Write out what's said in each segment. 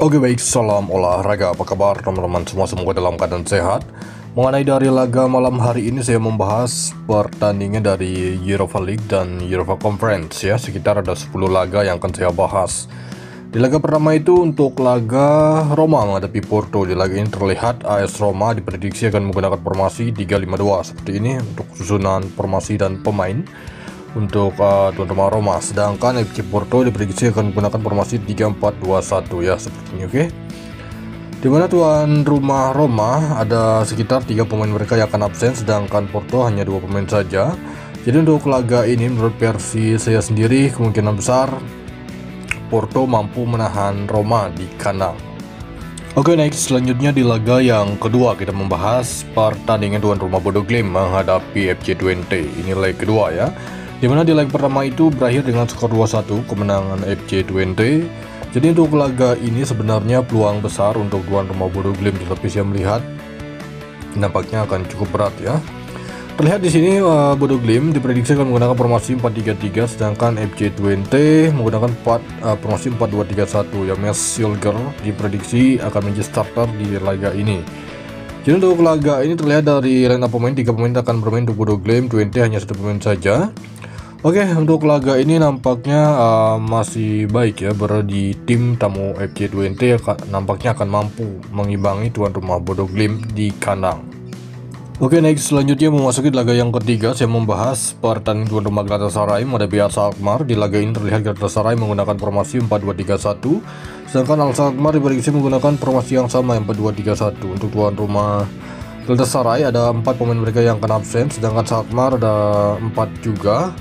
Oke baik, salam olahraga. Apa kabar teman-teman semua? Semoga dalam keadaan sehat. Mengenai dari laga malam hari ini saya membahas pertandingan dari Europa League dan Europa Conference ya. Sekitar ada 10 laga yang akan saya bahas. Di laga pertama itu untuk laga Roma menghadapi Porto. Di laga ini terlihat AS Roma diprediksi akan menggunakan formasi 3-5-2 seperti ini untuk susunan formasi dan pemain untuk tuan rumah Roma. Sedangkan FC Porto diprediksi akan menggunakan formasi 3-4-2-1 ya seperti ini, oke. Dimana tuan rumah Roma ada sekitar 3 pemain mereka yang akan absen, sedangkan Porto hanya 2 pemain saja. Jadi untuk laga ini menurut versi saya sendiri kemungkinan besar Porto mampu menahan Roma di kandang. Oke, next selanjutnya di laga yang kedua kita membahas pertandingan tuan rumah Bodo Glimt menghadapi FC Twente. Ini leg kedua ya. Dimana di leg pertama itu berakhir dengan skor 2-1 kemenangan FC Twente. Jadi untuk laga ini sebenarnya peluang besar untuk tuan rumah Bodo Glimt, tapi saya melihat nampaknya akan cukup berat ya. Terlihat di sini Bodo Glimt diprediksi akan menggunakan formasi 4-3-3, sedangkan FC Twente menggunakan formasi 4-2-3-1 ya. Mes Silger diprediksi akan menjadi starter di laga ini. Jadi untuk laga ini terlihat dari line up pemain, 3 pemain akan bermain untuk Bodo Glimt, Twente hanya 1 pemain saja. Oke, untuk laga ini nampaknya masih baik ya, berada di tim tamu FC Twente nampaknya akan mampu mengimbangi tuan rumah Bodo Glimt di kandang. Oke, next selanjutnya memasuki laga yang ketiga, saya membahas pertandingan tuan rumah Galatasaray menghadapi AS Alkmaar. Di laga ini terlihat Galatasaray menggunakan formasi 4-2-3-1, sedangkan AS Alkmaar diprediksi menggunakan formasi yang sama, 4-2-3-1. Untuk tuan rumah Galatasaray ada 4 pemain mereka yang akan absen, sedangkan AS Alkmaar ada 4 juga.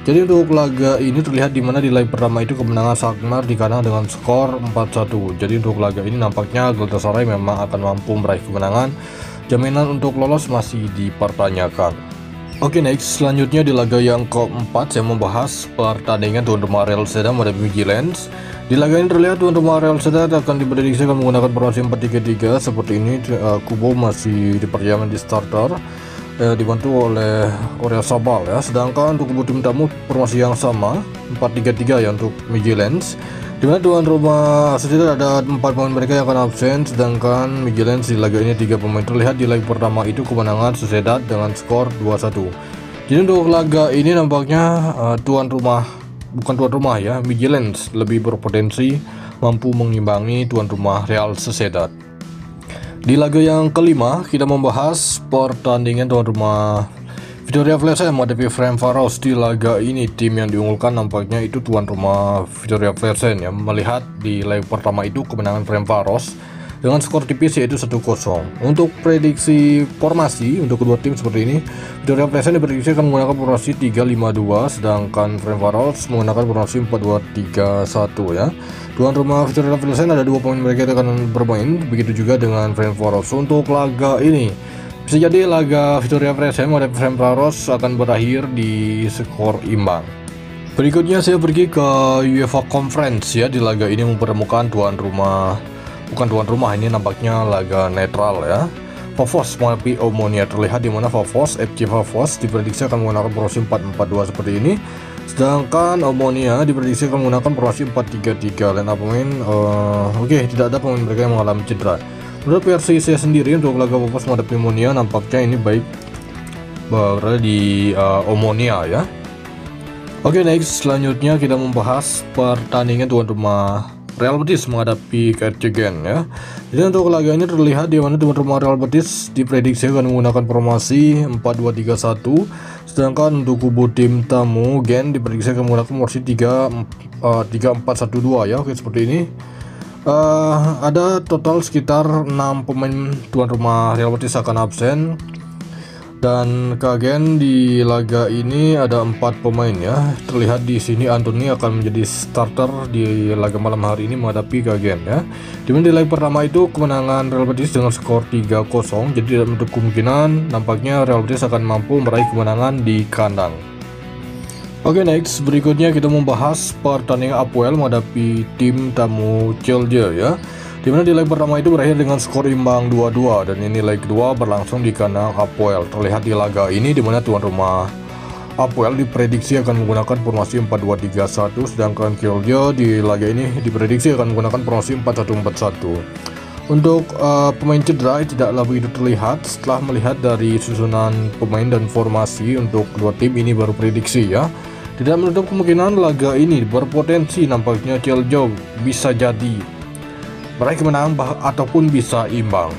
Jadi untuk laga ini terlihat di mana di leg pertama itu kemenangan AS Alkmaar di kandang dengan skor 4-1. Jadi untuk laga ini nampaknya Galatasaray memang akan mampu meraih kemenangan. Jaminan untuk lolos masih dipertanyakan. Oke, next selanjutnya di laga yang keempat saya membahas pertandingan tuan rumah Real Sociedad menghadapi Midtjylland. Di laga ini terlihat tuan rumah Real Sociedad akan diprediksi akan menggunakan formasi 4-3-3 seperti ini. Kubo masih dipercaya di starter, dibantu oleh Oyarzabal ya. Sedangkan untuk kubu tim tamu formasi yang sama 4-3-3 ya untuk Midtjylland. Dimana tuan rumah Sociedad ada 4 pemain mereka yang akan absen, sedangkan Midtjylland di laga ini 3 pemain. Terlihat di leg pertama itu kemenangan Sociedad dengan skor 2-1. Jadi untuk laga ini nampaknya bukan tuan rumah ya, Midtjylland lebih berpotensi mampu mengimbangi tuan rumah Real Sociedad. Di laga yang kelima kita membahas pertandingan tuan rumah Viktoria Plzen menghadapi Ferencváros. Di laga ini tim yang diunggulkan nampaknya itu tuan rumah Viktoria Plzen ya. Melihat di leg pertama itu kemenangan Ferencváros dengan skor tipis yaitu 1-0. Untuk prediksi formasi untuk kedua tim seperti ini, Viktoria Plzen diprediksi akan menggunakan formasi 3-5-2, sedangkan Ferencváros menggunakan formasi 4-2-3-1 ya. Tuan rumah Viktoria Plzen ada 2 pemain mereka yang akan bermain, begitu juga dengan Ferencváros. Untuk laga ini bisa jadi laga Viktoria Plzen menghadapi Ferencváros akan berakhir di skor imbang. Berikutnya saya pergi ke UEFA Conference ya. Di laga ini mempertemukan bukan tuan rumah, ini nampaknya laga netral ya. Pafos menghadapi Omonia. Terlihat di mana FC Pafos diprediksi akan menggunakan formasi 4-4-2 seperti ini. Sedangkan Omonia diprediksi akan menggunakan formasi 4-3-3. Line up pemain tidak ada pemain mereka yang mengalami cedera. Menurut versi saya sendiri untuk laga Pafos menghadapi Omonia nampaknya ini baik berada di Omonia ya. Oke, next selanjutnya kita membahas pertandingan tuan rumah Real Betis menghadapi KRC Gent ya. Jadi untuk laga ini terlihat di mana tuan rumah Real Betis diprediksi akan menggunakan formasi 4-2-3-1, sedangkan untuk kubu tim tamu Gent diprediksi akan menggunakan formasi 3-4-1-2 ya. Oke, seperti ini. Ada total sekitar 6 pemain tuan rumah Real Betis akan absen, dan Kagen di laga ini ada 4 pemain ya. Terlihat di sini Anthony akan menjadi starter di laga malam hari ini menghadapi Kagen ya. Dimana di leg pertama itu kemenangan Real Betis dengan skor 3-0, jadi tidak menutup kemungkinan nampaknya Real Betis akan mampu meraih kemenangan di kandang. Oke, next berikutnya kita membahas pertandingan Apoel menghadapi tim tamu Celje ya. Dimana di leg pertama itu berakhir dengan skor imbang 2-2, dan ini leg kedua berlangsung di kandang Apoel. Terlihat di laga ini dimana tuan rumah Apoel diprediksi akan menggunakan formasi 4-2-3-1, sedangkan Kyoto di laga ini diprediksi akan menggunakan formasi 4-1-4-1. Untuk pemain cedera tidaklah begitu terlihat setelah melihat dari susunan pemain dan formasi untuk kedua tim ini baru prediksi ya. Tidak menutup kemungkinan laga ini berpotensi nampaknya Kyoto bisa jadi meraih kemenangan ataupun bisa imbang.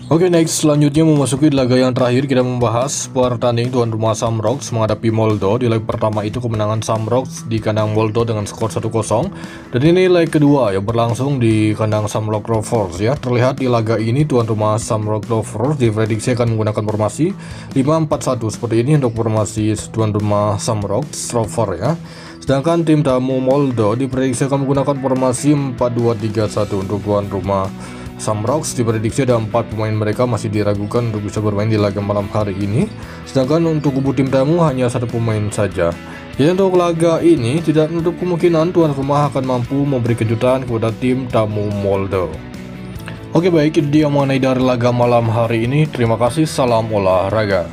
Oke, next selanjutnya memasuki laga yang terakhir, kita membahas pertandingan tuan rumah Shamrocks menghadapi Moldo. Di leg pertama itu kemenangan Shamrocks di kandang Moldo dengan skor 1-0. Dan ini leg kedua yang berlangsung di kandang Shamrock Rovers ya. Terlihat di laga ini tuan rumah Shamrock Rovers diprediksi akan menggunakan formasi 5-4-1 seperti ini untuk formasi tuan rumah Shamrocks Rovers ya. Sedangkan tim tamu Moldo diprediksi akan menggunakan formasi 4-2-3-1 untuk tuan rumah Shamrocks. Diprediksi ada 4 pemain mereka masih diragukan untuk bisa bermain di laga malam hari ini. Sedangkan untuk kubu tim tamu hanya 1 pemain saja. Jadi untuk laga ini tidak menutup kemungkinan tuan rumah akan mampu memberi kejutan kepada tim tamu Moldo. Oke baik, itu dia mengenai dari laga malam hari ini. Terima kasih, salam olahraga.